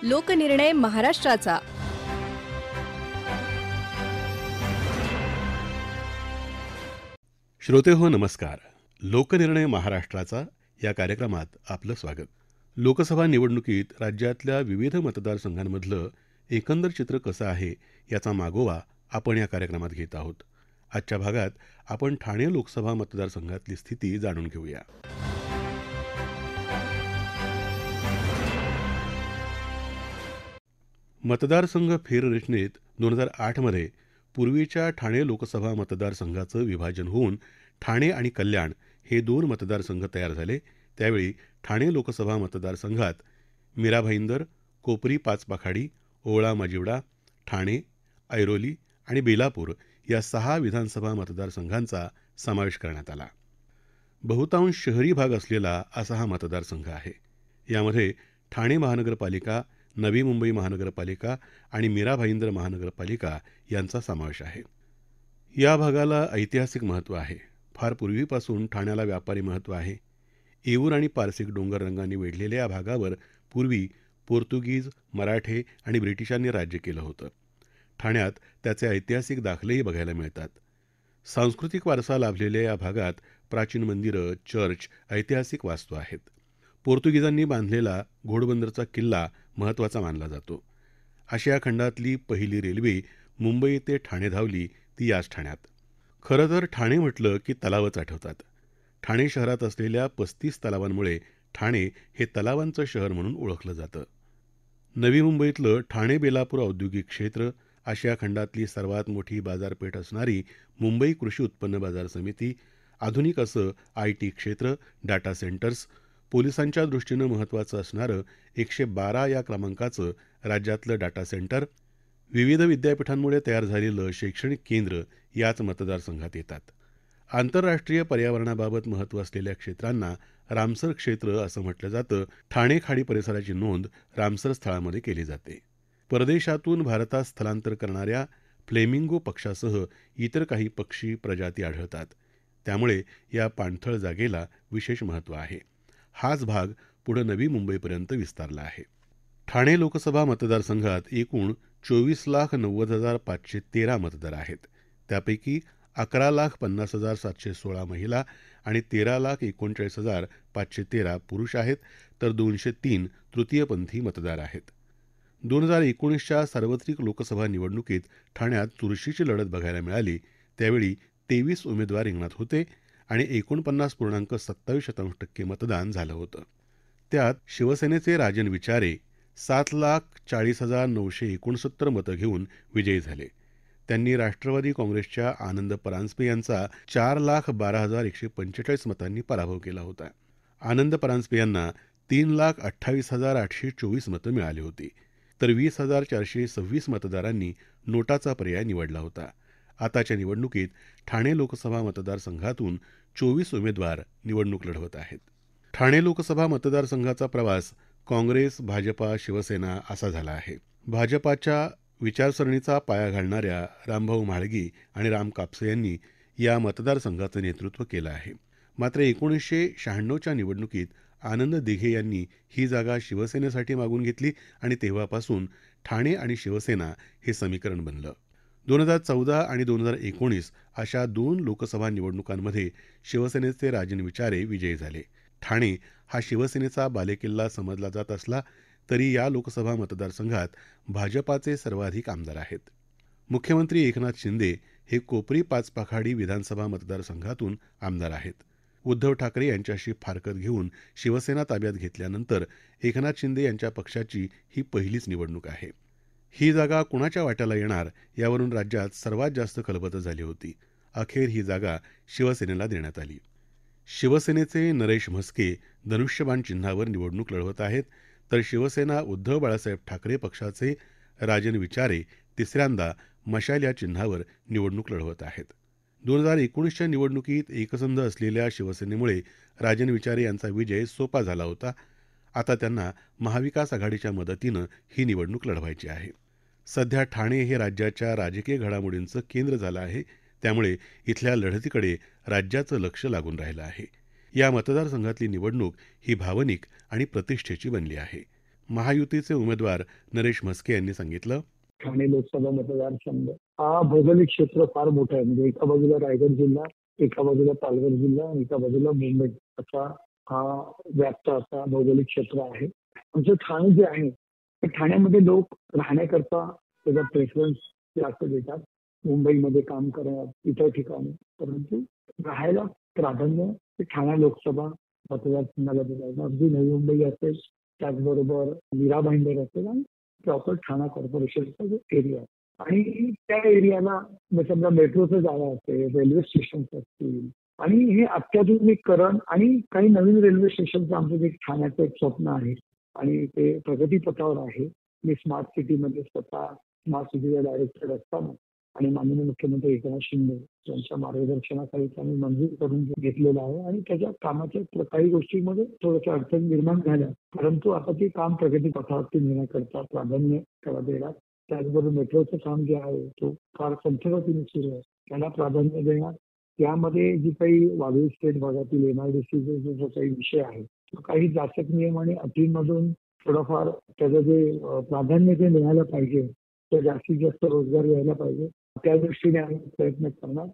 लोकनिर्णय महाराष्ट्राचा. श्रोते हो नमस्कार. लोकनिर्णय महाराष्ट्राचा या कार्यक्रमात आपलं स्वागत. लोकसभा निवडणुकीत राज्यातल्या विविध मतदारसंघांमधलं एकंदर चित्र कसं आहे याचा मागोवा आपण या कार्यक्रमात घेत आहोत. आजच्या भागात आपण ठाणे लोकसभा मतदारसंघातली स्थिती जाणून घेऊया. मतदारसंघ फेररचनेत 2008मध्ये पूर्वीच्या ठाणे लोकसभा मतदारसंघाचं विभाजन होऊन ठाणे आणि कल्याण हे दोन मतदारसंघ तयार झाले. त्यावेळी ठाणे लोकसभा मतदारसंघात मीरा भाईंदर, कोपरी पाचपाखाडी, ओवळा माजिवडा, ठाणे, ऐरोली आणि बेलापूर या 6 विधानसभा मतदारसंघांचा समावेश करण्यात आला. बहुतांश शहरी भाग असलेला असा हा मतदारसंघ आहे. यामध्ये ठाणे महानगरपालिका, नवी मुंबई महानगरपालिका आणि मीरा भाईंदर महानगरपालिका यांचा समावेश आहे. या भागाला ऐतिहासिक महत्त्व आहे. फार पूर्वीपासून ठाण्याला व्यापारी महत्त्व आहे. येऊर आणि पारसिक डोंगर रंगांनी वेढलेल्या या भागावर पूर्वी पोर्तुगीज, मराठे आणि ब्रिटिशांनी राज्य केलं होतं. ठाण्यात त्याचे ऐतिहासिक दाखलेही बघायला मिळतात. सांस्कृतिक वारसा लाभलेल्या या भागात प्राचीन मंदिरं, चर्च, ऐतिहासिक वास्तू आहेत. पोर्तुगीजांनी बांधलेला घोडबंदरचा किल्ला महत्त्वाचा मानला जातो. आशिया खंडातली पहिली रेल्वे मुंबई ते ठाणे धावली ती याच ठाण्यात. खरं तर ठाणे म्हटलं की तलावच आठवतात. ठाणे शहरात असलेल्या 35 तलावांमुळे ठाणे हे तलावांचं शहर म्हणून ओळखलं जातं. नवी मुंबईतलं ठाणे बेलापूर औद्योगिक क्षेत्र, आशिया खंडातली सर्वात मोठी बाजारपेठ असणारी मुंबई कृषी उत्पन्न बाजार समिती, आधुनिक असं IT क्षेत्र, डाटा सेंटर्स, पोलिसांच्या दृष्टीनं महत्त्वाचं असणारं 112 या क्रमांकाचं राज्यातलं डाटा सेंटर, विविध विद्यापीठांमुळे तयार झालेलं शैक्षणिक केंद्र याच मतदारसंघात येतात. आंतरराष्ट्रीय पर्यावरणाबाबत महत्त्व असलेल्या क्षेत्रांना रामसर क्षेत्र असं म्हटलं जातं. ठाणे खाडी परिसराची नोंद रामसर स्थळामध्ये केली जाते. परदेशातून भारतात स्थलांतर करणाऱ्या फ्लेमिंगो पक्षासह इतर काही पक्षी प्रजाती आढळतात. त्यामुळे या पाणथळ जागेला विशेष महत्त्व आहे. हाच भाग पुढे नवी मुंबईपर्यंत विस्तारला आहे. ठाणे लोकसभा मतदारसंघात एकूण 24,90,513 मतदार आहेत. त्यापैकी 11,50,716 महिला आणि 13,39,513 पुरुष आहेत, तर 203 तृतीयपंथी मतदार आहेत. 2019च्या सार्वत्रिक लोकसभा निवडणुकीत ठाण्यात चुरशीची लढत बघायला मिळाली. त्यावेळी 23 उमेदवार रिंगणात होते आणि 49.27% मतदान झालं होतं. त्यात शिवसेनेचे राजन विचारे 7,40,969 मतं घेऊन विजयी झाले. त्यांनी राष्ट्रवादी काँग्रेसच्या आनंद परांजपे यांचा 4,12,145 मतांनी पराभव केला होता. आनंद परांजपे यांना 3,28,824 मतं मिळाली होती, तर 20,426 मतदारांनी नोटाचा पर्याय निवडला होता. आताच्या निवडणुकीत ठाणे लोकसभा मतदारसंघातून 24 उमेदवार निवडणूक लढवत आहेत. ठाणे लोकसभा मतदारसंघाचा प्रवास काँग्रेस, भाजपा, शिवसेना असा झाला आहे. भाजपाच्या विचारसरणीचा पाया घालणाऱ्या रामभाऊ म्हाळगी आणि राम कापसे यांनी या मतदारसंघाचं नेतृत्व केलं आहे. मात्र 1996च्या निवडणुकीत आनंद दिघे यांनी ही जागा शिवसेनेसाठी मागून घेतली आणि तेव्हापासून ठाणे आणि शिवसेना हे समीकरण बनलं. 2014 आणि 2019 अशा 2 लोकसभा निवडणुकांमध्ये शिवसेनेचे राजन विचारे विजयी झाले. ठाणे हा शिवसेनेचा बालेकिल्ला समजला जात असला तरी या लोकसभा मतदारसंघात भाजपाचे सर्वाधिक आमदार आहेत. मुख्यमंत्री एकनाथ शिंदे हे कोपरी पाचपाखाडी विधानसभा मतदारसंघातून आमदार आहेत. उद्धव ठाकरे यांच्याशी फारकत घेऊन शिवसेना ताब्यात घेतल्यानंतर एकनाथ शिंदे यांच्या पक्षाची ही पहिलीच निवडणूक आहे. ही जागा कुणाच्या वाट्याला येणार यावरून राज्यात सर्वात जास्त खलबतं झाली होती. अखेर ही जागा शिवसेनेला देण्यात आली. शिवसेनेचे नरेश म्हस्के धनुष्यबाण चिन्हावर निवडणूक लढवत आहेत, तर शिवसेना उद्धव बाळासाहेब ठाकरे पक्षाचे राजन विचारे तिसऱ्यांदा मशाल या चिन्हावर निवडणूक लढवत आहेत. 2019च्या निवडणुकीत एकसंध असलेल्या शिवसेनेमुळे राजन विचारे यांचा विजय सोपा झाला होता. आता त्यांना महाविकास आघाडीच्या मदतीनं ही निवडणूक लढवायची आहे. सध्या ठाणे हे राज्याच्या राजकीय घडामोडींचं केंद्र झालं आहे. त्यामुळे इथल्या लढतीकडे राज्याचं लक्ष लागून राहिलं आहे. या मतदारसंघातली निवडणूक ही भावनिक आणि प्रतिष्ठेची बनली आहे. महायुतीचे उमेदवार नरेश म्हस्के यांनी सांगितलं. ठाणे लोकसभा मतदारसंघ हा भौगोलिक क्षेत्र फार मोठा आहे. म्हणजे एका बाजूला रायगड जिल्हा, एका बाजूला पालघर जिल्हा आणि एका बाजूला मुंबई असा हा व्याप्त असा भौगोलिक क्षेत्र आहे. आमचं ठाणे जे आहे ते ठाण्यामध्ये लोक राहण्याकरता त्याचा प्रेफरन्स जास्त देतात. मुंबईमध्ये काम करण्यात इतर ठिकाणी, परंतु राहायला प्राधान्य ते ठाणे लोकसभा मतदारसंघाला दिलं. अगदी नवी मुंबई असेल, त्याचबरोबर मीरा भाईंदर असेल आणि प्रॉपर ठाणा कॉर्पोरेशनचा जो एरिया आणि त्या एरियाला समजा मेट्रोचं जागा असेल, रेल्वे स्टेशन असतील आणि हे अत्याधुनिकीकरण आणि काही नवीन रेल्वे स्टेशनचं आमचं जे ठाण्याचं एक स्वप्न आहे आणि ते प्रगतीपथावर आहे. मी स्मार्ट सिटीमध्ये स्वतः स्मार्ट सिटीचा डायरेक्टर असताना आणि माननीय मुख्यमंत्री एकनाथ शिंदे यांच्या मार्गदर्शनाखाली त्यांनी मंजूर करून घेतलेलं आहे आणि त्याच्या कामाच्या काही गोष्टींमध्ये थोड्याशा अडचण निर्माण झाल्या, परंतु आता ते काम प्रगतीपथावरती नेण्याकरता प्राधान्य त्याला देणार. त्याचबरोबर मेट्रोचं काम जे आहे तो फार संथगतीने सुरू आहे, त्याला प्राधान्य देणार. त्यामध्ये जी काही वाघोली स्टेट भागातील MIDC जो काही विषय आहे तो काही जाचक नियम आणि अटींमधून थोडंफार त्याचं जे प्राधान्य जे मिळालं पाहिजे, तर जास्तीत जास्त रोजगार यायला पाहिजे, त्या दृष्टीने आम्ही प्रयत्न करणार.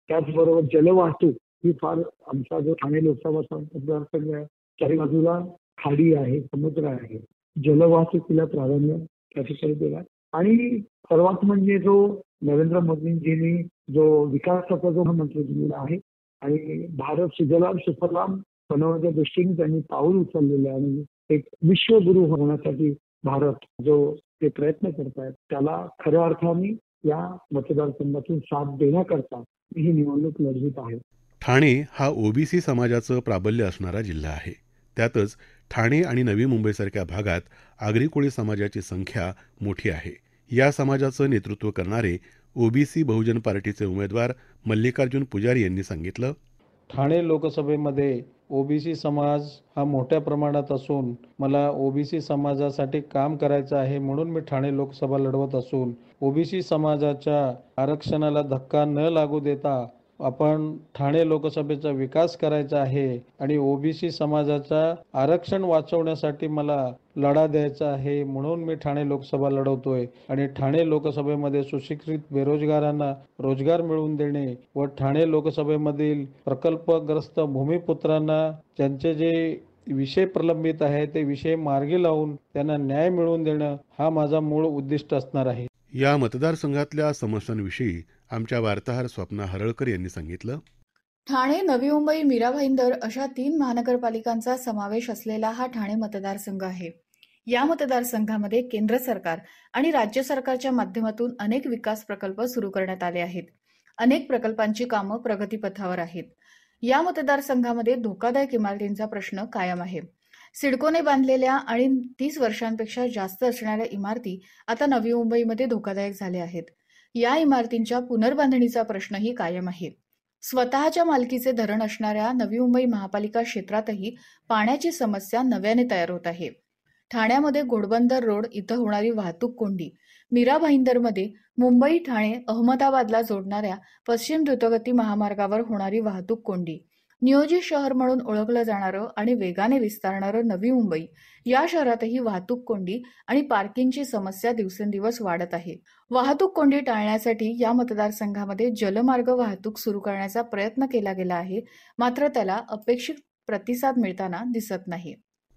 त्याचबरोबर जलवाहतूक ही फार आमचा जो ठाणे लोकसभा मतदारसंघ आहे चारी बाजूला खाडी आहे, समुद्र आहे, जलवाहतुकीला प्राधान्य त्या ठिकाणी देणार. आणि सर्वात म्हणजे जो नरेंद्र मोदींजींनी जो विकासाचा जो मंत्र दिलेला आहे आणि भारत सुजलाम सुफलाम बनवण्याच्या दृष्टीने त्यांनी पाऊल उचललेलं आहे आणि एक विश्वगुरू होण्यासाठी भारत जो ते प्रयत्न करतायत त्याला खऱ्या अर्थाने या मतदारसंघातून साथ देण्याकरता ही निवडणूक लढवीत आहे. ठाणे हा ओबीसी समाजाचं प्राबल्य असणारा जिल्हा आहे. त्यातच ठाणे आणि नवी मुंबईसारख्या भागात आगरी कोळी समाजाची संख्या मोठी आहे. या समाजाचं नेतृत्व करणारे ओबीसी बहुजन पार्टीचे उमेदवार मल्लिकार्जुन पुजारी यांनी सांगितलं. ठाणे लोकसभेमध्ये ओबीसी समाज हा मोठ्या प्रमाणात असून मला ओबीसी समाजासाठी काम करायचं आहे, म्हणून मी ठाणे लोकसभा लढवत असून ओबीसी समाजाच्या आरक्षणाला धक्का न लागू देता आपण ठाणे लोकसभेचा विकास करायचा आहे आणि ओबीसी समाजाचा आरक्षण वाचवण्यासाठी मला लढा द्यायचा आहे, म्हणून मी ठाणे लोकसभा लढवतोय. आणि ठाणे लोकसभेमध्ये सुशिक्षित बेरोजगारांना रोजगार मिळवून देणे व ठाणे लोकसभेमधील प्रकल्पग्रस्त भूमिपुत्रांना त्यांचे जे विषय प्रलंबित आहे ते विषय मार्गी लावून त्यांना न्याय मिळवून देणं हा माझा मूळ उद्दिष्ट असणार आहे. या मतदारसंघातल्या समस्यांविषयी आमच्या वार्ताहर स्वप्ना हरळकर यांनी सांगितलं. ठाणे, नवी मुंबई, मीरा भाईंदर अशा 3 महानगरपालिकांचा समावेश असलेला हा ठाणे मतदारसंघ आहे. या मतदारसंघामध्ये केंद्र सरकार आणि राज्य सरकारच्या माध्यमातून अनेक विकास प्रकल्प सुरू करण्यात आले आहेत. अनेक प्रकल्पांची कामं प्रगतीपथावर आहेत. या मतदारसंघामध्ये धोकादायक इमारतींचा प्रश्न कायम आहे. सिडकोने बांधलेल्या आणि 30 वर्षांपेक्षा जास्त असणाऱ्या इमारती आता नवी मुंबईमध्ये धोकादायक झाल्या आहेत. या इमारतींच्या पुनर्बांधणीचा प्रश्नही कायम आहे. स्वतःच्या मालकीचे धरण असणाऱ्या नवी मुंबई महापालिका क्षेत्रातही पाण्याची समस्या नव्याने तयार होत आहे. ठाण्यामध्ये घोडबंदर रोड इथं होणारी वाहतूक कोंडी, मीरा भाईंदरमध्ये मुंबई, ठाणे, अहमदाबादला जोडणाऱ्या पश्चिम द्रुतगती महामार्गावर होणारी वाहतूक कोंडी, नियोजित शहर म्हणून ओळखलं जाणारं आणि वेगाने विस्तारणारं नवी मुंबई या शहरातही वाहतूक कोंडी आणि पार्किंगची समस्या दिवसेंदिवस वाढत आहे. वाहतूक कोंडी टाळण्यासाठी या मतदारसंघामध्ये जलमार्ग वाहतूक सुरू करण्याचा प्रयत्न केला गेला आहे, मात्र त्याला अपेक्षित प्रतिसाद मिळताना दिसत नाही.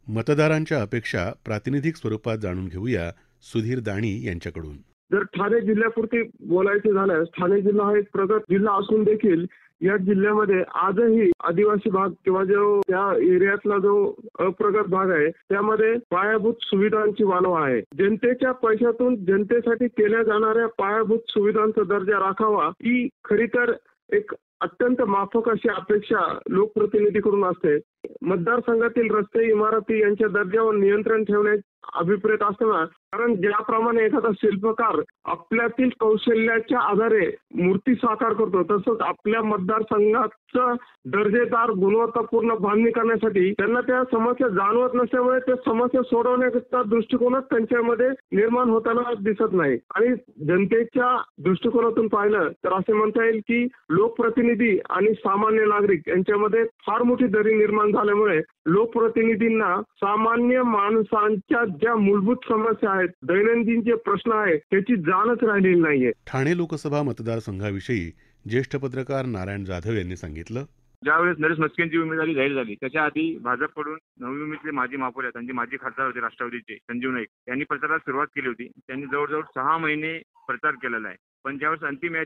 मतदारांच्या अपेक्षा प्रातिनिधिक स्वरूपात जाणून घेऊया सुधीर दाणी यांच्याकडून. जर ठाणे जिल्ह्यापुरती बोलायचे झाल्यास ठाणे जिल्हा हा एक प्रगत जिल्हा असून देखील या जिल्ह्यामध्ये आजही आदिवासी भाग किंवा जो त्या एरियातला जो अप्रगत भाग आहे त्यामध्ये पायाभूत सुविधांची वानवा आहे. जनतेच्या पैशातून जनतेसाठी केल्या जाणाऱ्या पायाभूत सुविधांचा दर्जा राखावा ही खरी तर एक अत्यंत माफक अशी अपेक्षा लोकप्रतिनिधीकडून असते. मतदारसंघातील रस्ते, इमारती यांच्या दर्जावर नियंत्रण ठेवण्याचे अभिप्रेत असताना, कारण ज्याप्रमाणे एखादा शिल्पकार आपल्यातील कौशल्याच्या आधारे मूर्ती साकार करतो, तसंच आपल्या मतदारसंघाचं दर्जेदार गुणवत्तापूर्ण बांधणी करण्यासाठी त्यांना त्या समस्या जाणवत नसल्यामुळे त्या समस्या सोडवण्याचा दृष्टिकोनच त्यांच्यामध्ये निर्माण होताना दिसत नाही. आणि जनतेच्या दृष्टिकोनातून पाहिलं तर असे म्हणता येईल की लोकप्रतिनिधी आणि सामान्य नागरिक यांच्यामध्ये फार मोठी दरी निर्माण झाल्यामुळे लोकप्रतिनिधींना सामान्य माणसांच्या ज्या मूलभूत समस्या आहेत, दैनंदिन जे प्रश्न आहेत, त्याची जाणच राहिलेली नाहीये. ठाणे लोकसभा मतदारसंघाविषयी ज्येष्ठ पत्रकार नारायण जाधव यांनी सांगितलं. ज्यावेळेस नरेश म्हस्केंची उमेदवारी जाहीर झाली त्याच्या आधी भाजपकडून नवी मुंबईतले माजी महापौर आहेत, त्यांचे माजी खासदार होते राष्ट्रवादीचे संजीव नाईक यांनी प्रचाराला सुरुवात केली होती. त्यांनी जवळजवळ 6 महिने प्रचार केलेला आहे. पण ज्यावेळेस अंतिम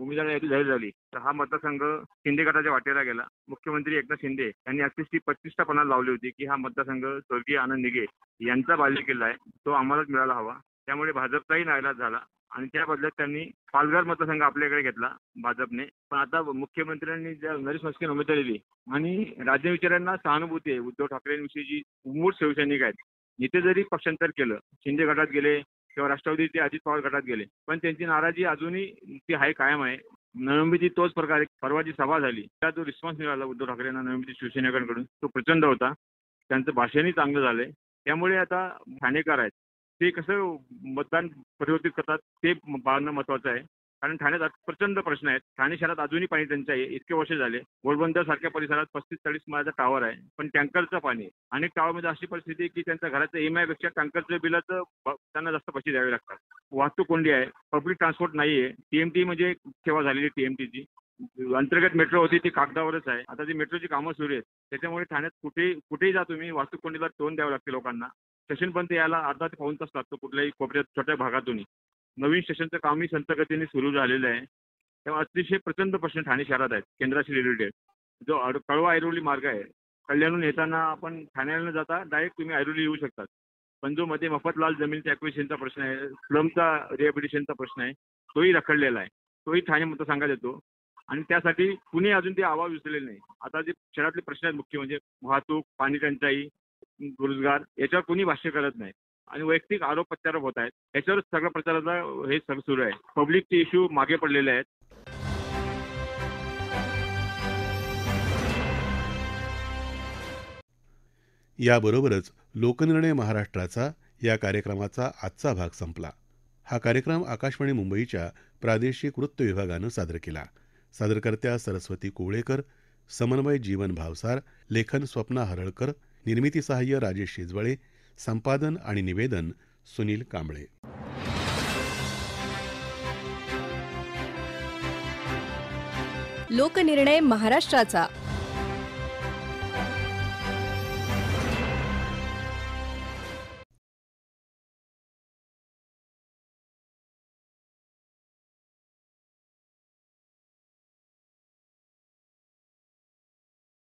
उमेदवारी यादी जाहीर झाली तर हा मतदारसंघ शिंदे गटाच्या वाटेला गेला. मुख्यमंत्री एकनाथ शिंदे यांनी अतिशय प्रतिष्ठापणा लावली होती की हा मतदारसंघ स्वर्गीय आनंद निगे यांचा बालेकिल्ला आहे, तो आम्हालाच मिळायला हवा. त्यामुळे भाजपचाही नाईलाज झाला आणि त्या बदल्यात त्यांनी पालघर मतदारसंघ आपल्याकडे घेतला भाजपने. पण आता मुख्यमंत्र्यांनी ज्या नरेश म्हस्केंना उमेदवारी दिली आणि राज्यविचारांना सहानुभूती आहे, उद्धव ठाकरेंविषयी जी मूळ शिवसैनिक आहेत, इथे जरी पक्षांतर केलं, शिंदे गटात गेले किंवा राष्ट्रवादीचे अजित पवार गटात गेले, पण त्यांची नाराजी अजूनही ती आहे, कायम आहे. नवी तोच प्रकारे परवा जी सभा झाली त्या जो रिस्पॉन्स मिळाला उद्धव ठाकरे यांना नवी शिवसैनिकांकडून तो प्रचंड होता. त्यांचं भाषणही चांगलं झालंय. त्यामुळे आता ठाणेकर आहेत ते कसं मतदान परिवर्तित करतात ते पाहणं महत्वाचं आहे. कारण ठाण्यात प्रचंड प्रश्न आहेत. ठाणे शहरात अजूनही पाणी टंचाई आहे. इतके वर्ष झाले. घोडबंदर सारख्या परिसरात 35-40 माळाचा टावर आहे, पण टँकरचं पाणी आहे. अनेक टावरमध्ये अशी परिस्थिती आहे की त्यांच्या घराचं EMI पेक्षा टँकरच्या बिलाचं त्यांना जास्त पैसे द्यावे लागतात. वाहतूक कोंडी आहे, पब्लिक ट्रान्सपोर्ट नाही आहे. TMT म्हणजे सेवा झालेली TMTची अंतर्गत मेट्रो होती ती कागदावरच आहे. आता ती मेट्रोची कामं सुरू आहेत. त्याच्यामुळे ठाण्यात कुठेही जा तुम्ही वाहतूक कोंडीला तोंड द्यावं लागते लोकांना. स्टेशनपर्यंत यायला अर्धा ते पाऊण तास लागतो कुठल्याही कोपऱ्यात छोट्या भागातूनही. नवीन स्टेशनचं कामही संत गतीने सुरू झालेलं आहे. तेव्हा अतिशय प्रचंड प्रश्न ठाणे शहरात आहेत केंद्राशी रिलेटेड. जो कळवा ऐरोली मार्ग आहे, कल्याणहून येताना आपण ठाण्याला जाता डायरेक्ट तुम्ही ऐरोली येऊ शकतात. पण जो मध्ये मफतलाल जमिनीच्या ॲक्विजिशनचा प्रश्न आहे, स्लमचा रिहॅबिलिटेशनचा प्रश्न आहे, तोही रखडलेला आहे. तोही ठाणे मतदारसंघात येतो आणि त्यासाठी कुणी अजून ते आवाज उचललेले नाही. आता जे शहरातले प्रश्न आहेत मुख्य म्हणजे वाहतूक, पाणी टंचाई, रोजगार, याच्यावर कोणी भाष्य करत नाही आणि वैयक्तिक आरोप प्रत्यारोप होत आहेत. याच्यावर सगळं प्रचाराचा हे सगळं सुरू आहे. पब्लिकचे इश्यू मागे पडलेले आहेत. याबरोबरच लोकनिर्णय महाराष्ट्राचा या कार्यक्रमाचा आजचा भाग संपला. हा कार्यक्रम आकाशवाणी मुंबईच्या प्रादेशिक वृत्त विभागानं सादर केला. सादरकर्त्या सरस्वती कोवळेकर, समन्वय जीवन भावसार, लेखन स्वप्ना हरळकर, निर्मिती सहाय्य राजेश शेजवळे, संपादन आणि निवेदन सुनील कांबळे. लोकनिर्णय महाराष्ट्राचा